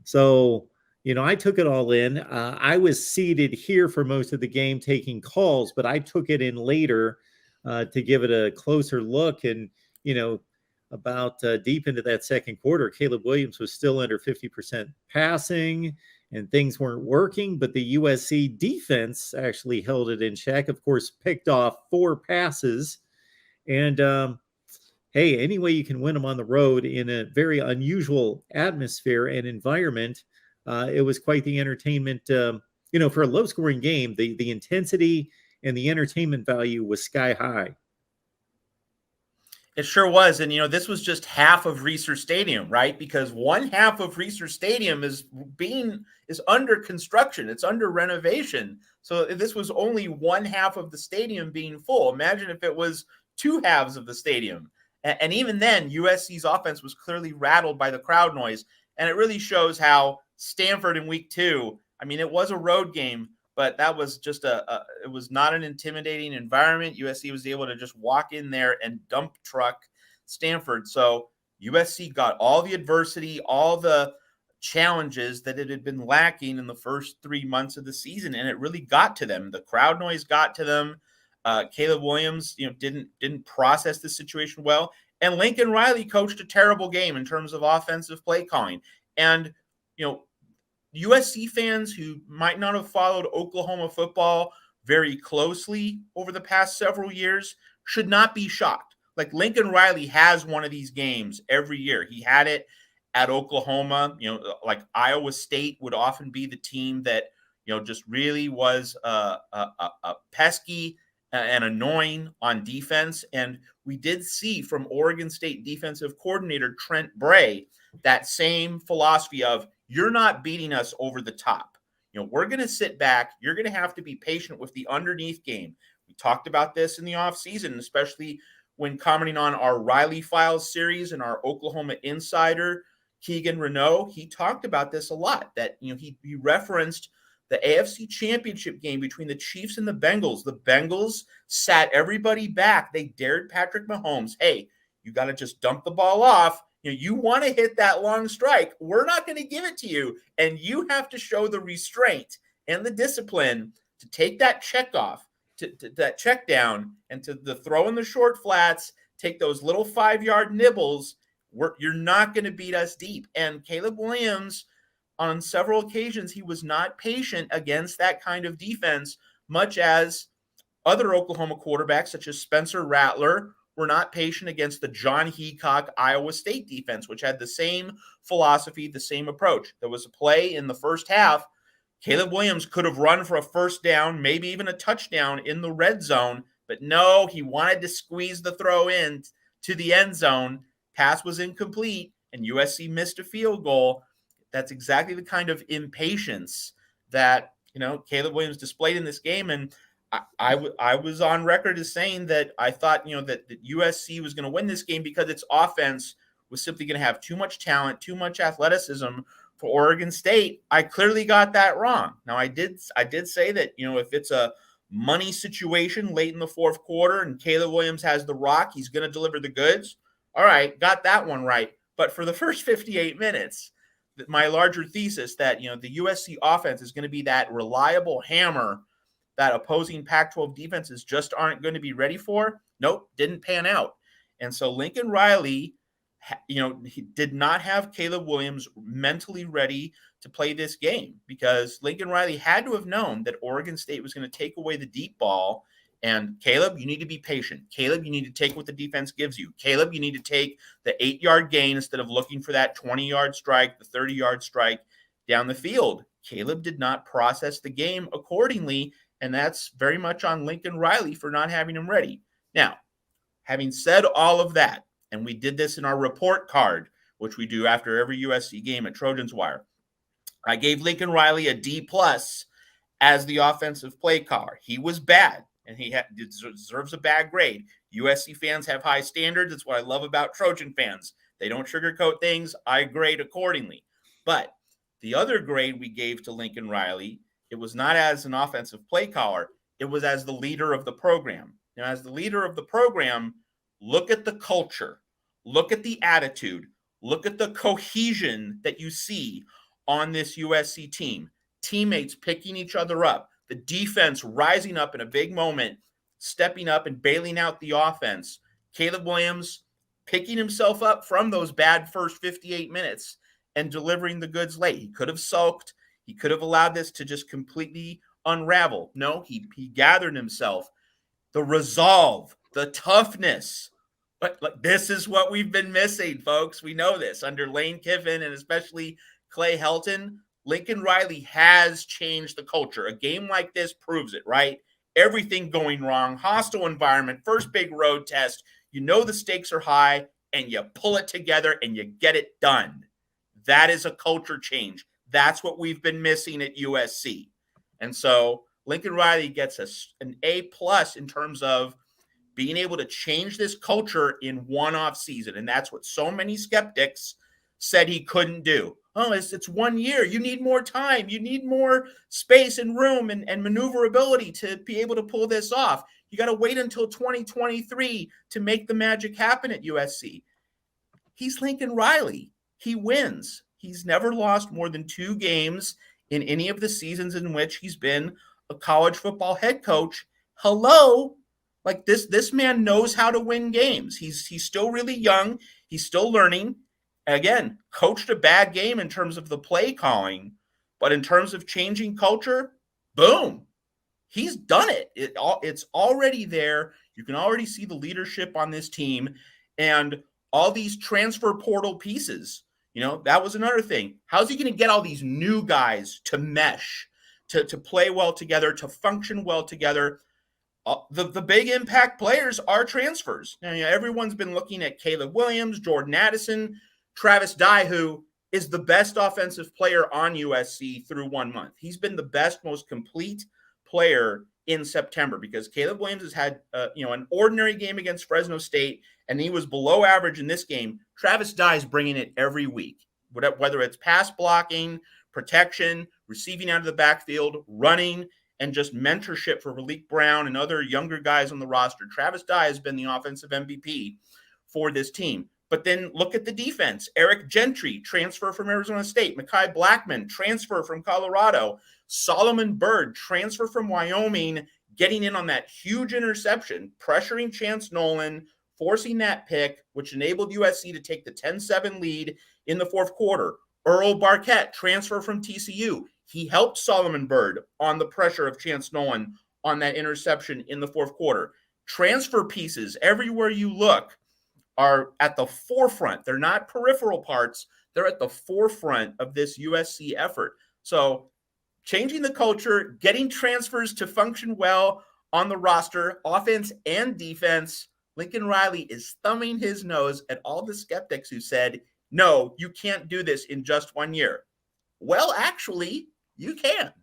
So, I took it all in. I was seated here for most of the game taking calls, but I took it in later to give it a closer look. And, you know, about deep into that second quarter, Caleb Williams was still under 50% passing and things weren't working, but the USC defense actually held it in check. Of course, picked off 4 passes. And, hey, any way you can win them on the road in a very unusual atmosphere and environment, it was quite the entertainment. For a low-scoring game, the intensity and the entertainment value was sky high. It sure was. And, this was just half of Reser Stadium, right? Because one half of Reser Stadium is under construction. It's under renovation. So this was only one half of the stadium being full. Imagine if it was 2 halves of the stadium. And even then, USC's offense was clearly rattled by the crowd noise. And it really shows how Stanford in week 2, I mean, it was a road game, but that was just it was not an intimidating environment. USC was able to just walk in there and dump truck Stanford. So USC got all the adversity, all the challenges that it had been lacking in the first 3 months of the season, and it really got to them. The crowd noise got to them. Caleb Williams, didn't process the situation well, and Lincoln Riley coached a terrible game in terms of offensive play calling. And USC fans who might not have followed Oklahoma football very closely over the past several years should not be shocked. Like, Lincoln Riley has one of these games every year. He had it at Oklahoma. Like Iowa State would often be the team that just really was a pesky and annoying on defense. And we did see from Oregon State defensive coordinator Trent Bray that same philosophy of, you're not beating us over the top. We're going to sit back. You're going to have to be patient with the underneath game. We talked about this in the offseason, especially when commenting on our Riley Files series and our Oklahoma insider, Keegan Renault. He talked about this a lot, that he referenced the AFC Championship game between the Chiefs and the Bengals. The Bengals sat everybody back. They dared Patrick Mahomes, hey, you got to just dump the ball off. You want to hit that long strike. We're not going to give it to you. And you have to show the restraint and the discipline to take that check off, to that check down, and to the throw in the short flats, take those little 5-yard nibbles. You're not going to beat us deep. And Caleb Williams, on several occasions, he was not patient against that kind of defense, much as other Oklahoma quarterbacks, such as Spencer Rattler, were not patient against the John Heacock Iowa State defense, which had the same philosophy, the same approach. There was a play in the first half. Caleb Williams could have run for a first down, maybe even a touchdown in the red zone, but no, he wanted to squeeze the throw in to the end zone. Pass was incomplete, and USC missed a field goal. That's exactly the kind of impatience that Caleb Williams displayed in this game. And I was on record as saying that I thought that USC was going to win this game because its offense was simply going to have too much talent, too much athleticism for Oregon State. I clearly got that wrong. Now, I did say that if it's a money situation late in the fourth quarter and Caleb Williams has the rock, he's going to deliver the goods. All right, got that one right. But for the first 58 minutes, my larger thesis that the USC offense is going to be that reliable hammer that opposing Pac-12 defenses just aren't going to be ready for, nope, didn't pan out. And so Lincoln Riley, he did not have Caleb Williams mentally ready to play this game, because Lincoln Riley had to have known that Oregon State was going to take away the deep ball. And Caleb, you need to be patient. Caleb, you need to take what the defense gives you. Caleb, you need to take the 8-yard gain instead of looking for that 20-yard strike, the 30-yard strike down the field. Caleb did not process the game accordingly, and that's very much on Lincoln Riley for not having him ready. Now, having said all of that, and we did this in our report card, which we do after every USC game at Trojans Wire, I gave Lincoln Riley a D+ as the offensive play caller. He was bad, and he deserves a bad grade. USC fans have high standards. That's what I love about Trojan fans. They don't sugarcoat things. I grade accordingly. But the other grade we gave to Lincoln Riley, it was not as an offensive play caller. It was as the leader of the program. Now, as the leader of the program, look at the culture. Look at the attitude. Look at the cohesion that you see on this USC team. Teammates picking each other up, the defense rising up in a big moment, stepping up and bailing out the offense. Caleb Williams picking himself up from those bad first 58 minutes and delivering the goods late. He could have sulked. He could have allowed this to just completely unravel. No, he gathered himself. The resolve, the toughness. But this is what we've been missing, folks. We know this under Lane Kiffin and especially Clay Helton. Lincoln Riley has changed the culture. A game like this proves it, right? Everything going wrong, hostile environment, first big road test. You know the stakes are high, and you pull it together and you get it done. That is a culture change. That's what we've been missing at USC. And so Lincoln Riley gets an A+ in terms of being able to change this culture in one off season. And that's what so many skeptics said he couldn't do. Oh, it's 1 year. You need more time. You need more space and room and maneuverability to be able to pull this off. You got to wait until 2023 to make the magic happen at USC. He's Lincoln Riley. He wins. He's never lost more than 2 games in any of the seasons in which he's been a college football head coach. Hello? Like this man knows how to win games. He's still really young. He's still learning. Again, coached a bad game in terms of the play calling, but in terms of changing culture, boom, he's done it. It's already there. You can already see the leadership on this team and all these transfer portal pieces. You know, that was another thing. How's he going to get all these new guys to mesh, to play well together, to function well together? The big impact players are transfers. Now, everyone's been looking at Caleb Williams, Jordan Addison, Travis Dye, who is the best offensive player on USC through 1 month. He's been the best, most complete player in September because Caleb Williams has had an ordinary game against Fresno State, and he was below average in this game. Travis Dye is bringing it every week, whether it's pass blocking, protection, receiving out of the backfield, running, and just mentorship for Malik Brown and other younger guys on the roster. Travis Dye has been the offensive MVP for this team. But then look at the defense. Eric Gentry, transfer from Arizona State. Mekhi Blackman, transfer from Colorado. Solomon Byrd, transfer from Wyoming, getting in on that huge interception, pressuring Chance Nolan, forcing that pick, which enabled USC to take the 10-7 lead in the fourth quarter. Earl Barquette, transfer from TCU. He helped Solomon Byrd on the pressure of Chance Nolan on that interception in the fourth quarter. Transfer pieces, everywhere you look, are at the forefront. They're not peripheral parts. They're at the forefront of this USC effort. So changing the culture, getting transfers to function well on the roster, offense and defense, Lincoln Riley is thumbing his nose at all the skeptics who said, no, you can't do this in just 1 year. Well, actually, you can.